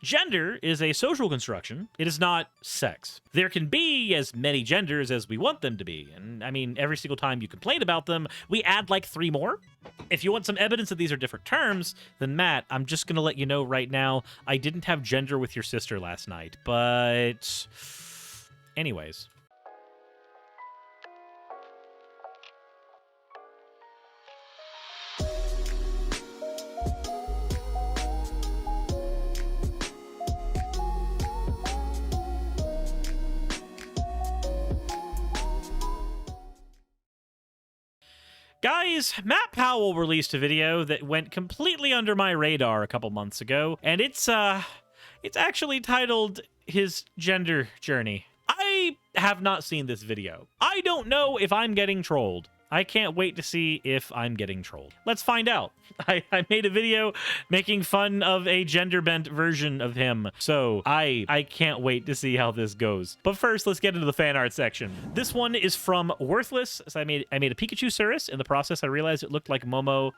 Gender is a social construction. It is not sex. There can be as many genders as we want them to be. And I mean, every single time you complain about them, we add like 3 more. If you want some evidence that these are different terms, then Matt, I'm just going to let you know right now, I didn't have gender with your sister last night. But anyways. Guys, Matt Powell released a video that went completely under my radar a couple months ago, and it's actually titled his gender journey. I have not seen this video. I don't know if I'm getting trolled. I can't wait to see if I'm getting trolled. Let's find out. I made a video making fun of a gender-bent version of him, so I can't wait to see how this goes. But first, let's get into the fan art section. This one is from Worthless. So I made a Pikachu Suris. In the process, I realized it looked like Momo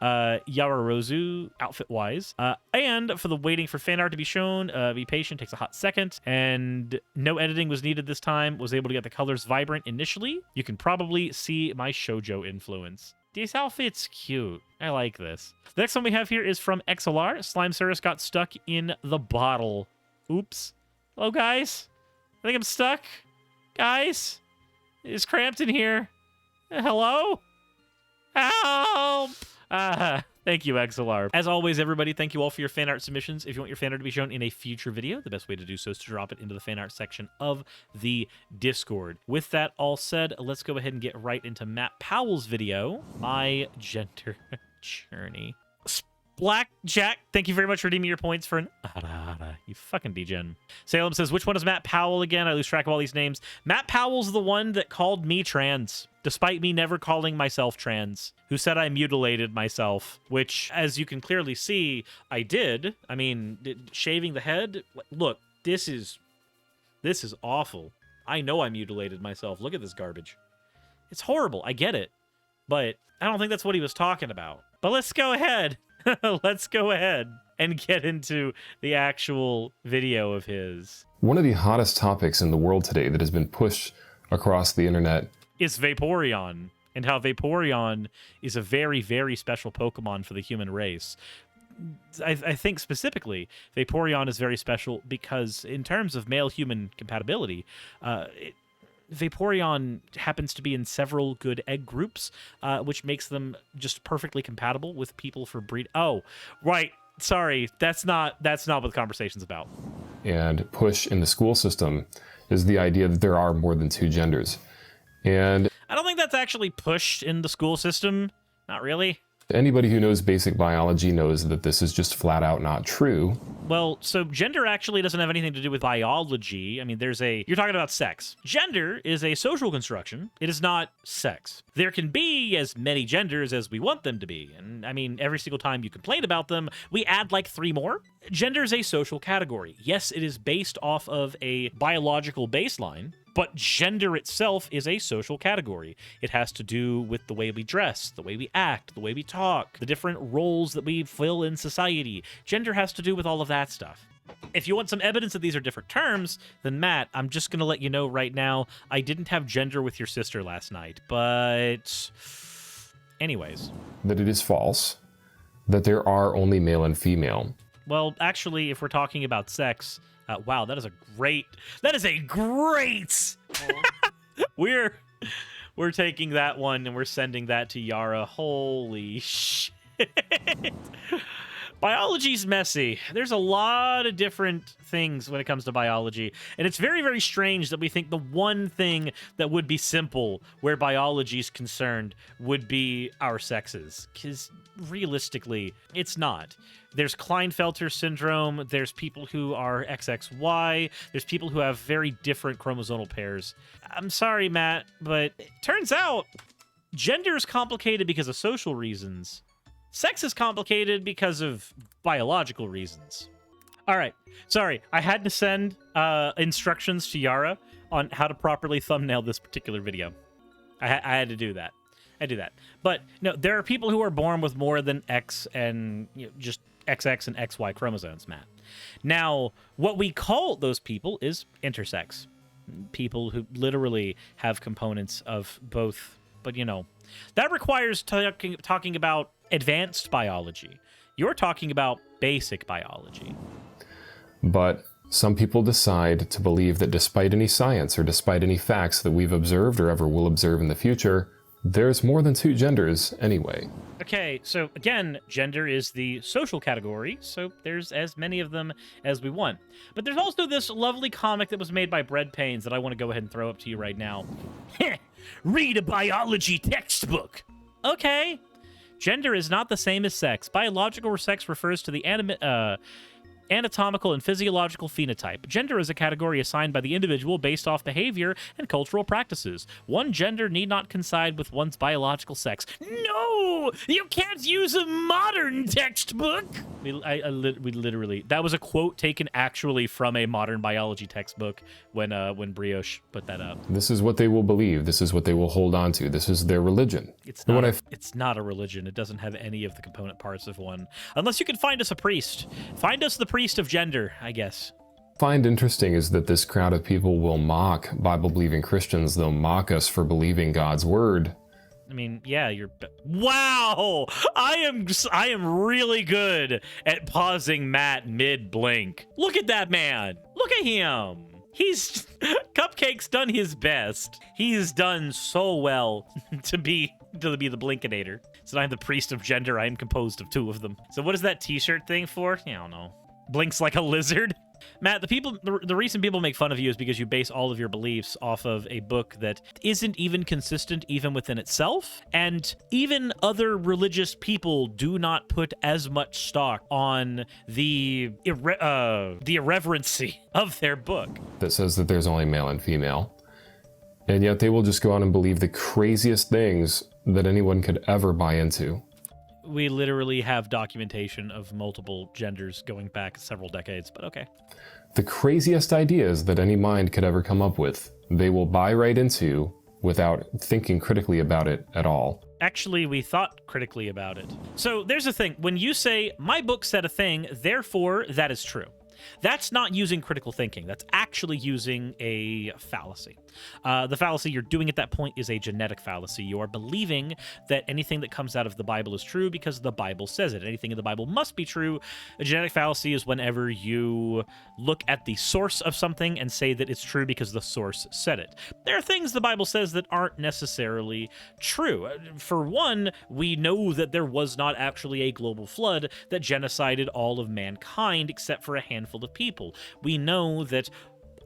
Yararozu outfit-wise. And for the waiting for fan art to be shown, be patient, takes a hot second. And no editing was needed this time. Was able to get the colors vibrant initially. You can probably see my shoujo influence. This outfit's cute. I like this. The next one we have here is from XLR. Slime Suris got stuck in the bottle. Oops. Hello, guys. I think I'm stuck. Guys, it's cramped in here. Hello? Help! Thank you, XLR. As always, everybody, thank you all for your fan art submissions. If you want your fan art to be shown in a future video, the best way to do so is to drop it into the fan art section of the Discord. With that all said, let's go ahead and get right into Matt Powell's video, My Gender Journey. Blackjack, thank you very much for redeeming your points for an you fucking degen. Salem says, which one is Matt Powell again? I lose track of all these names. Matt Powell's the one that called me trans, despite me never calling myself trans, who said I mutilated myself, which, as you can clearly see, I did. I mean, shaving the head, look, this is awful. I know I mutilated myself. Look at this garbage. It's horrible. I get it. But I don't think that's what he was talking about. But let's go ahead. Let's go ahead and get into the actual video of his. One of the hottest topics in the world today that has been pushed across the internet is Vaporeon, and how Vaporeon is a very, very special Pokemon for the human race. I think specifically, Vaporeon is very special because in terms of male-human compatibility, Vaporeon happens to be in several good egg groups, which makes them just perfectly compatible with people for breed. Oh, right. Sorry, that's not what the conversation's about. And push in the school system is the idea that there are more than 2 genders. And I don't think that's actually pushed in the school system. Not really. Anybody who knows basic biology knows that this is just flat out not true. Well, so gender actually doesn't have anything to do with biology. I mean, you're talking about sex. Gender is a social construction. It is not sex. There can be as many genders as we want them to be. And I mean, every single time you complain about them, we add like 3 more. Gender is a social category. Yes, it is based off of a biological baseline, but gender itself is a social category. It has to do with the way we dress, the way we act, the way we talk, the different roles that we fill in society. Gender has to do with all of that stuff. If you want some evidence that these are different terms, then Matt, I'm just going to let you know right now, I didn't have gender with your sister last night. But anyways. That it is false, that there are only male and female. Well, actually, if we're talking about sex, wow, that is a great. We're taking that one and we're sending that to Yara. Holy shit. Biology's messy. There's a lot of different things when it comes to biology, and it's very, very strange that we think the one thing that would be simple where biology is concerned would be our sexes, because realistically, it's not. There's Klinefelter syndrome, there's people who are XXY, there's people who have very different chromosomal pairs. I'm sorry, Matt, but it turns out gender is complicated because of social reasons. Sex is complicated because of biological reasons. All right. Sorry, I had to send instructions to Yara on how to properly thumbnail this particular video. I had to do that. But no, there are people who are born with more than X and just XX and XY chromosomes, Matt. Now, what we call those people is intersex. People who literally have components of both. But, you know, that requires talking about advanced biology. You're talking about basic biology. But some people decide to believe that despite any science or despite any facts that we've observed or ever will observe in the future, there's more than two genders anyway. Okay, so again, gender is the social category, so there's as many of them as we want. But there's also this lovely comic that was made by Bread Pains that I want to go ahead and throw up to you right now. Read a biology textbook. Okay. Gender is not the same as sex. Biological sex refers to the anatomical and physiological phenotype. Gender is a category assigned by the individual based off behavior and cultural practices. One gender need not coincide with one's biological sex. No! You can't use a modern textbook! We literally... That was a quote taken actually from a modern biology textbook when Brioche put that up. This is what they will believe. This is what they will hold on to. This is their religion. It's not a religion. It doesn't have any of the component parts of one. Unless you can find us a priest. Find us the priest of gender, I guess. Find interesting is that this crowd of people will mock Bible-believing Christians. They'll mock us for believing God's word. I mean, yeah, wow! I am really good at pausing Matt mid-blink. Look at that man! Look at him! Cupcake's done his best. He's done so well to be the Blinkinator. So I'm the priest of gender. I am composed of two of them. So what is that t-shirt thing for? I don't know. Blinks like a lizard. Matt, the reason people make fun of you is because you base all of your beliefs off of a book that isn't even consistent even within itself, and even other religious people do not put as much stock on the irreverency of their book. That says that there's only male and female. And yet they will just go on and believe the craziest things that anyone could ever buy into. We literally have documentation of multiple genders going back several decades, but okay. The craziest ideas that any mind could ever come up with, they will buy right into without thinking critically about it at all. Actually, we thought critically about it. So there's the thing. When you say, my book said a thing, therefore that is true. That's not using critical thinking. That's actually using a fallacy. The fallacy you're doing at that point is a genetic fallacy. You are believing that anything that comes out of the Bible is true because the Bible says it. Anything in the Bible must be true. A genetic fallacy is whenever you look at the source of something and say that it's true because the source said it. There are things the Bible says that aren't necessarily true. For one, we know that there was not actually a global flood that genocided all of mankind except for a handful of people. We know that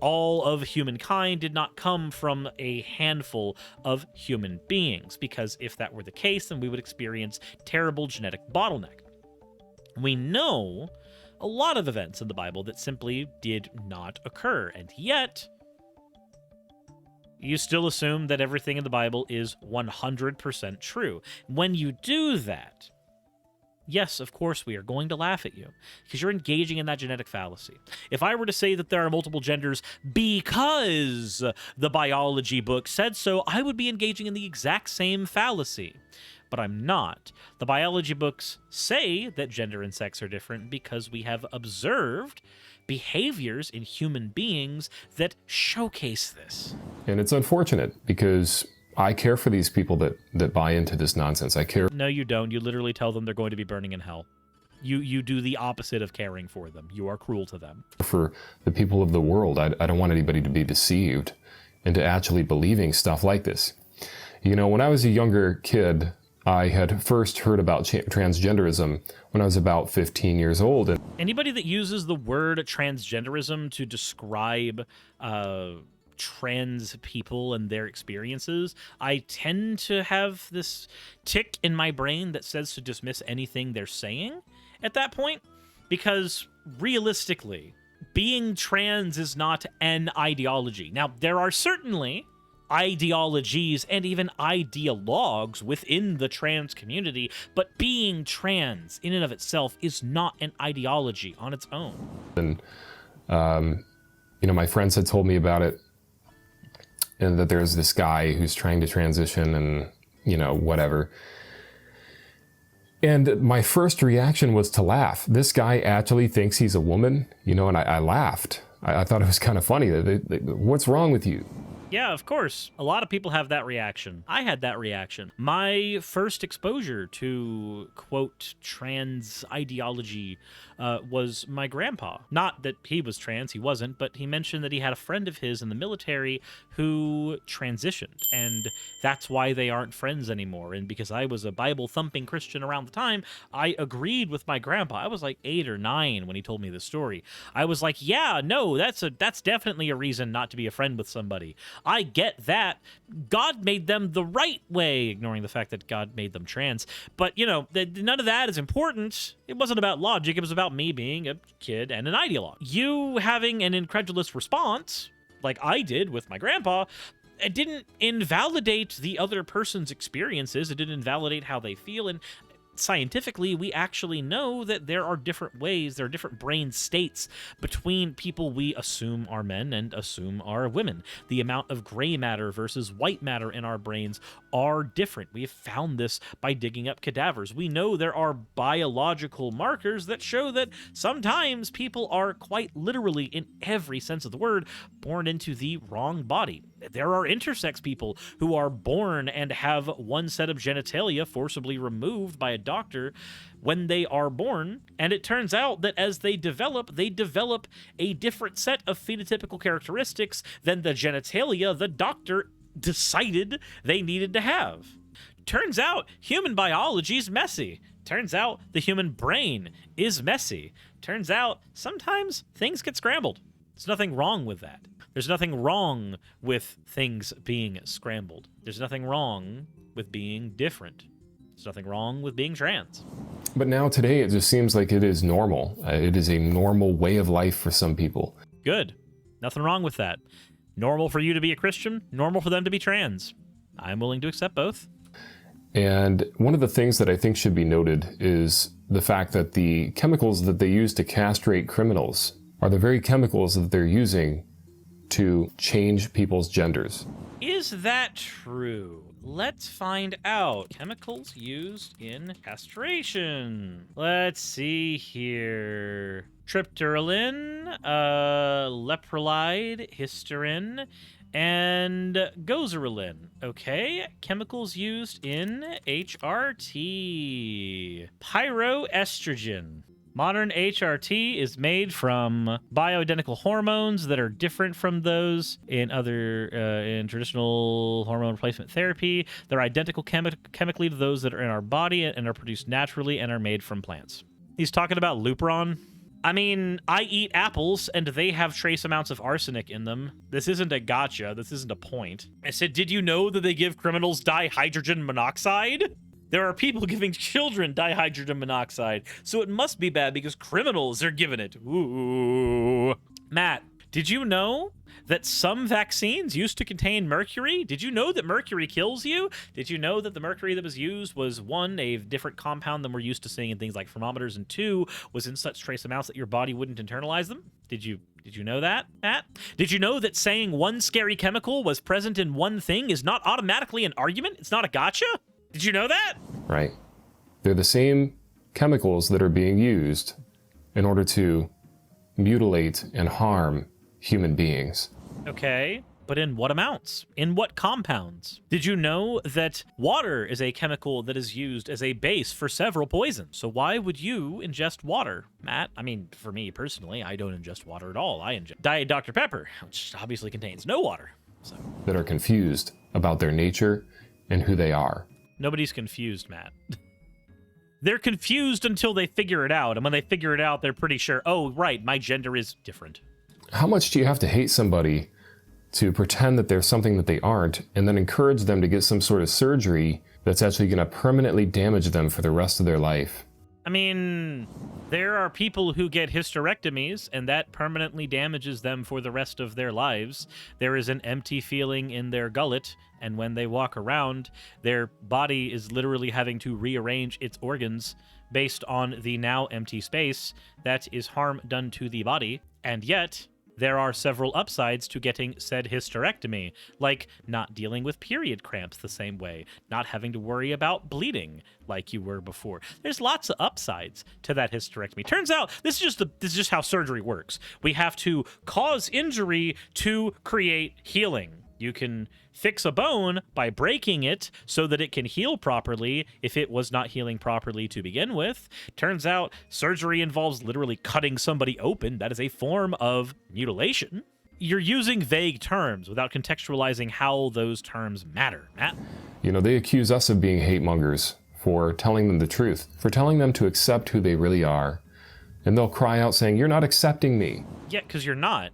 all of humankind did not come from a handful of human beings, because if that were the case, then we would experience terrible genetic bottleneck. We know a lot of events in the Bible that simply did not occur, and yet you still assume that everything in the Bible is 100% true. When you do that, yes, of course, we are going to laugh at you because you're engaging in that genetic fallacy. If I were to say that there are multiple genders because the biology book said so, I would be engaging in the exact same fallacy. But I'm not. The biology books say that gender and sex are different because we have observed behaviors in human beings that showcase this. And it's unfortunate because I care for these people that buy into this nonsense. I care. No, you don't. You literally tell them they're going to be burning in hell. You do the opposite of caring for them. You are cruel to them. For the people of the world, I don't want anybody to be deceived into actually believing stuff like this. You know, when I was a younger kid, I had first heard about transgenderism when I was about 15 years old. And anybody that uses the word transgenderism to describe trans people and their experiences, I tend to have this tick in my brain that says to dismiss anything they're saying at that point, because realistically, being trans is not an ideology. Now, there are certainly ideologies and even ideologues within the trans community, but being trans in and of itself is not an ideology on its own. And, you know, my friends had told me about it, and that there's this guy who's trying to transition and, you know, whatever. And my first reaction was to laugh. This guy actually thinks he's a woman, and I laughed. I thought it was kind of funny. What's wrong with you? Yeah, of course. A lot of people have that reaction. I had that reaction. My first exposure to, quote, trans ideology was my grandpa. Not that he was trans, he wasn't, but he mentioned that he had a friend of his in the military who transitioned, and that's why they aren't friends anymore. And because I was a Bible-thumping Christian around the time, I agreed with my grandpa. I was like 8 or 9 when he told me this story. I was like, yeah, no, that's definitely a reason not to be a friend with somebody. I get that. God made them the right way, ignoring the fact that God made them trans. But, none of that is important. It wasn't about logic. It was about me being a kid and an ideologue. You having an incredulous response, like I did with my grandpa, it didn't invalidate the other person's experiences. It didn't invalidate how they feel. And scientifically, we actually know that there are different ways, there are different brain states between people we assume are men and assume are women. The amount of gray matter versus white matter in our brains are different. We have found this by digging up cadavers. We know there are biological markers that show that sometimes people are quite literally, in every sense of the word, born into the wrong body. There are intersex people who are born and have one set of genitalia forcibly removed by a doctor when they are born, and it turns out that as they develop a different set of phenotypical characteristics than the genitalia the doctor decided they needed to have. Turns out human biology is messy. Turns out the human brain is messy. Turns out sometimes things get scrambled. There's nothing wrong with that. There's nothing wrong with things being scrambled. There's nothing wrong with being different. There's nothing wrong with being trans. But now today it just seems like it is normal. It is a normal way of life for some people. Good. Nothing wrong with that. Normal for you to be a Christian, normal for them to be trans. I'm willing to accept both. And one of the things that I think should be noted is the fact that the chemicals that they use to castrate criminals are the very chemicals that they're using to change people's genders. Is that true? Let's find out. Chemicals used in castration. Let's see here. Triptorelin, leprolide, hysterin, and gozerelin. Okay, chemicals used in HRT. Pyroestrogen. Modern HRT is made from bioidentical hormones that are different from those in in traditional hormone replacement therapy. They're identical chemically to those that are in our body and are produced naturally and are made from plants. He's talking about Lupron. I mean, I eat apples and they have trace amounts of arsenic in them. This isn't a gotcha. This isn't a point. I said, did you know that they give criminals dihydrogen monoxide? There are people giving children dihydrogen monoxide, so it must be bad because criminals are giving it. Ooh. Matt, did you know that some vaccines used to contain mercury? Did you know that mercury kills you? Did you know that the mercury that was used was, 1, a different compound than we're used to seeing in things like thermometers, and 2, was in such trace amounts that your body wouldn't internalize them? Did you know that, Matt? Did you know that saying one scary chemical was present in one thing is not automatically an argument? It's not a gotcha? Did you know that? Right. They're the same chemicals that are being used in order to mutilate and harm human beings. Okay, but in what amounts? In what compounds? Did you know that water is a chemical that is used as a base for several poisons? So why would you ingest water, Matt? I mean, for me personally, I don't ingest water at all. I ingest Diet Dr. Pepper, which obviously contains no water. So that are confused about their nature and who they are. Nobody's confused, Matt. They're confused until they figure it out. And when they figure it out, they're pretty sure, oh, right, my gender is different. How much do you have to hate somebody to pretend that they're something that they aren't, and then encourage them to get some sort of surgery that's actually going to permanently damage them for the rest of their life? I mean, there are people who get hysterectomies, and that permanently damages them for the rest of their lives. There is an empty feeling in their gullet, and when they walk around, their body is literally having to rearrange its organs based on the now empty space. That is harm done to the body, and yet There are several upsides to getting said hysterectomy, like not dealing with period cramps the same way, not having to worry about bleeding like you were before. There's lots of upsides to that hysterectomy. Turns out this is just how surgery works. We have to cause injury to create healing. You can fix a bone by breaking it so that it can heal properly if it was not healing properly to begin with. Turns out surgery involves literally cutting somebody open. That is a form of mutilation. You're using vague terms without contextualizing how those terms matter, Matt. You know, they accuse us of being hate mongers for telling them the truth, for telling them to accept who they really are. And they'll cry out saying, "You're not accepting me." Yeah, because you're not.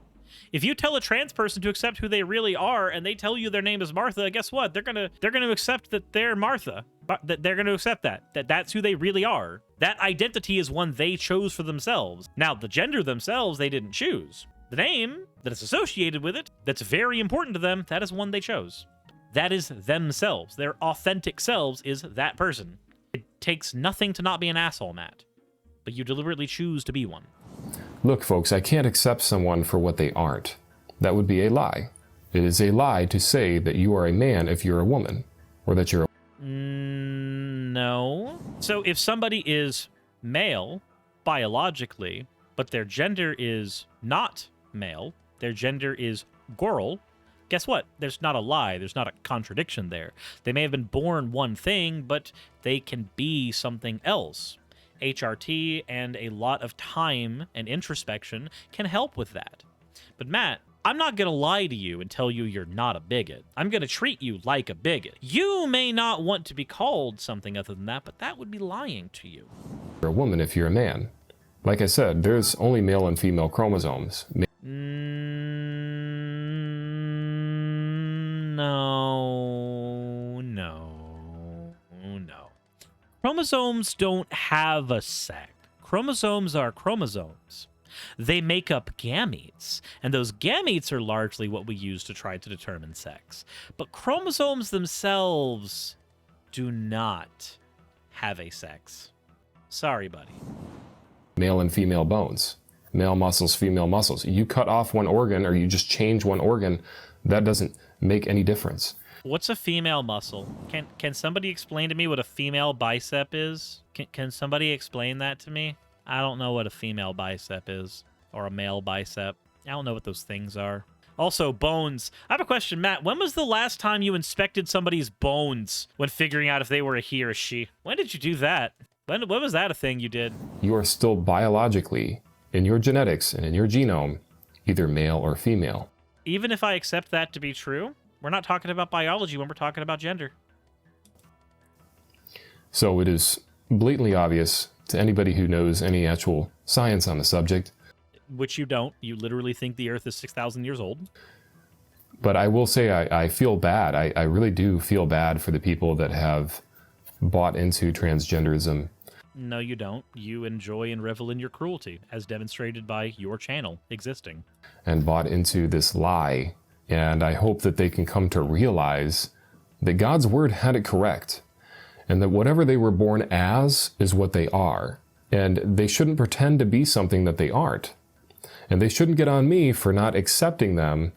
If you tell a trans person to accept who they really are and they tell you their name is Martha, guess what? They're gonna accept that they're Martha. But they're gonna accept that's who they really are. That identity is one they chose for themselves. Now, the gender themselves, they didn't choose. The name that is associated with it, that's very important to them, that is one they chose. That is themselves. Their authentic selves is that person. It takes nothing to not be an asshole, Matt. But you deliberately choose to be one. Look, folks, I can't accept someone for what they aren't. That would be a lie. It is a lie to say that you are a man if you're a woman, or that you're a... No. So if somebody is male, biologically, but their gender is not male, their gender is girl, guess what? There's not a lie. There's not a contradiction there. They may have been born one thing, but they can be something else. HRT and a lot of time and introspection can help with that. But Matt, I'm not going to lie to you and tell you you're not a bigot. I'm going to treat you like a bigot. You may not want to be called something other than that, but that would be lying to you. You're a woman if you're a man. Like I said, there's only male and female chromosomes. No. Chromosomes don't have a sex. Chromosomes are chromosomes. They make up gametes, and those gametes are largely what we use to try to determine sex. But chromosomes themselves do not have a sex. Sorry, buddy. Male and female bones. Male muscles, female muscles. You cut off one organ or you just change one organ, that doesn't make any difference. What's a female muscle? Can somebody explain to me what a female bicep is? Can somebody explain that to me? I don't know what a female bicep is, or a male bicep. I don't know what those things are. Also, bones. I have a question, Matt. When was the last time you inspected somebody's bones when figuring out if they were a he or a she? When did you do that? When was that a thing you did? You are still biologically, in your genetics and in your genome, either male or female. Even if I accept that to be true, we're not talking about biology when we're talking about gender. So it is blatantly obvious to anybody who knows any actual science on the subject. Which you don't. You literally think the Earth is 6,000 years old. But I will say I feel bad. I really do feel bad for the people that have bought into transgenderism. No, you don't. You enjoy and revel in your cruelty, as demonstrated by your channel existing. And bought into this lie. And I hope that they can come to realize that God's word had it correct. And that whatever they were born as is what they are. And they shouldn't pretend to be something that they aren't. And they shouldn't get on me for not accepting them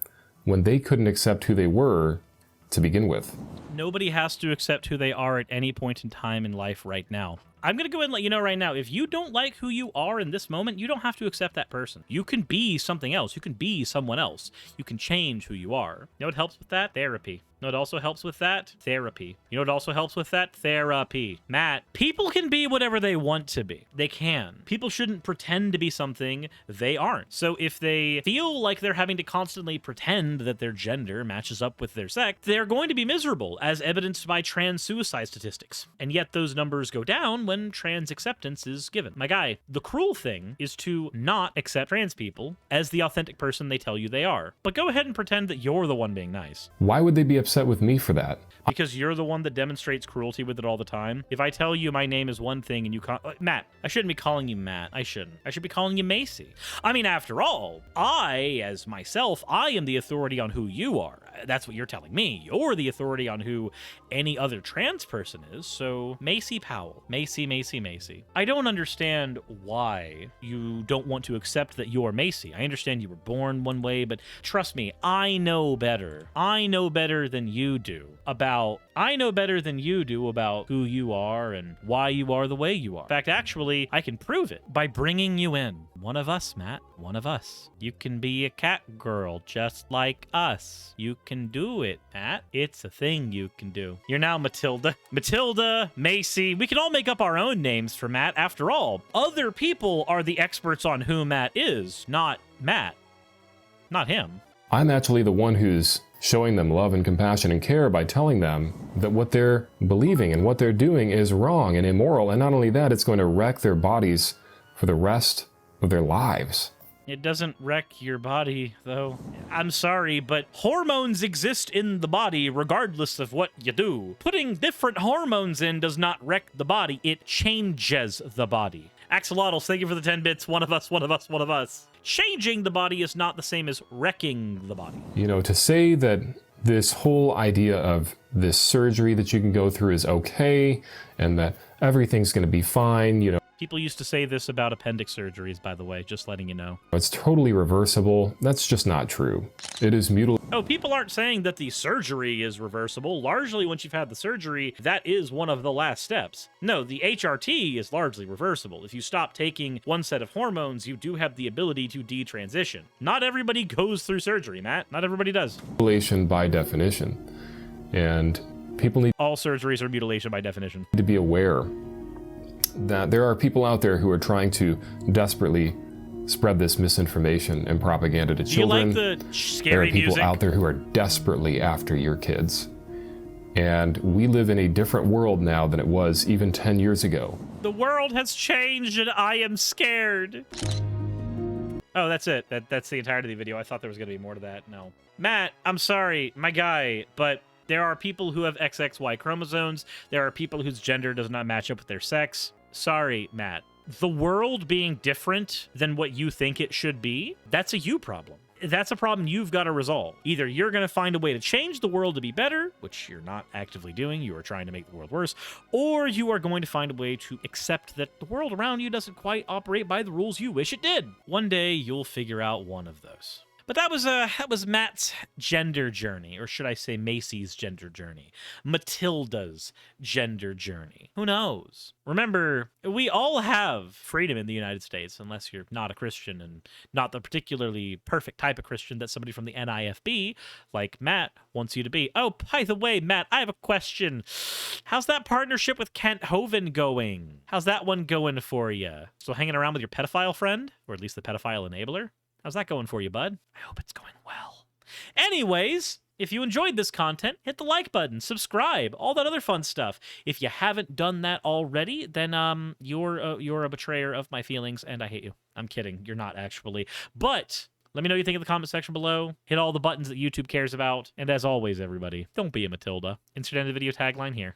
when they couldn't accept who they were to begin with. Nobody has to accept who they are at any point in time in life right now. I'm going to go ahead and let you know right now, if you don't like who you are in this moment, you don't have to accept that person. You can be something else. You can be someone else. You can change who you are. You know what helps with that? Therapy. You know what also helps with that? Therapy. You know what also helps with that? Therapy. Matt, people can be whatever they want to be. They can. People shouldn't pretend to be something they aren't. So if they feel like they're having to constantly pretend that their gender matches up with their sex, they're going to be miserable, as evidenced by trans suicide statistics. And yet those numbers go down when trans acceptance is given. My guy, the cruel thing is to not accept trans people as the authentic person they tell you they are. But go ahead and pretend that you're the one being nice. Why would they be upset with me for that? Because you're the one that demonstrates cruelty with it all the time. If I tell you my name is one thing and you call... Matt, I shouldn't be calling you Matt. I shouldn't. I should be calling you Macy. I mean, after all, I, as myself, I am the authority on who you are. That's what you're telling me. You're the authority on who any other trans person is. So, Macy Powell. Macy Macy, Macy, Macy. I don't understand why you don't want to accept that you're Macy. I understand you were born one way, but trust me, I know better. I know better than you do about who you are and why you are the way you are. In fact, actually, I can prove it by bringing you in. One of us, Matt. One of us. You can be a cat girl just like us. You can do it, Matt. It's a thing you can do. You're now Matilda. Matilda, Macy. We can all make up our own names for Matt. After all, other people are the experts on who Matt is, not Matt. Not him. I'm actually the one who's showing them love and compassion and care by telling them that what they're believing and what they're doing is wrong and immoral. And not only that, it's going to wreck their bodies for the rest of their lives. It doesn't wreck your body, though. I'm sorry, but hormones exist in the body regardless of what you do. Putting different hormones in does not wreck the body. It changes the body. Axolotls, thank you for the 10 bits. One of us, one of us, one of us. Changing the body is not the same as wrecking the body. You know, to say that this whole idea of this surgery that you can go through is okay and that everything's going to be fine, you know. People used to say this about appendix surgeries, by the way, just letting you know. It's totally reversible. That's just not true. It is mutilated. Oh, people aren't saying that the surgery is reversible. Largely, once you've had the surgery, that is one of the last steps. No, the HRT is largely reversible. If you stop taking one set of hormones, you do have the ability to detransition. Not everybody goes through surgery, Matt. Not everybody does. Mutilation by definition. And people need all surgeries are mutilation by definition. To be aware that there are people out there who are trying to desperately spread this misinformation and propaganda to children. You like the scary there are people music? out there who are desperately after your kids. And we live in a different world now than it was even 10 years ago. The world has changed and I am scared. Oh, that's it. That's the entirety of the video. I thought there was going to be more to that. No. Matt, I'm sorry, my guy, but there are people who have XXY chromosomes. There are people whose gender does not match up with their sex. Sorry, Matt. The world being different than what you think it should be, that's a you problem. That's a problem you've got to resolve. Either you're going to find a way to change the world to be better, which you're not actively doing, you are trying to make the world worse, or you are going to find a way to accept that the world around you doesn't quite operate by the rules you wish it did. One day, you'll figure out one of those. But that was Matt's gender journey, or should I say Macy's gender journey, Matilda's gender journey. Who knows? Remember, we all have freedom in the United States, unless you're not a Christian and not the particularly perfect type of Christian that somebody from the NIFB, like Matt, wants you to be. Oh, by the way, Matt, I have a question. How's that partnership with Kent Hovind going? How's that one going for you? Still hanging around with your pedophile friend, or at least the pedophile enabler? How's that going for you, bud? I hope it's going well. Anyways, if you enjoyed this content, hit the like button, subscribe, all that other fun stuff. If you haven't done that already, then you're a betrayer of my feelings, and I hate you. I'm kidding. You're not, actually. But let me know what you think in the comment section below. Hit all the buttons that YouTube cares about. And as always, everybody, don't be a Matilda. Insert end of the video tagline here.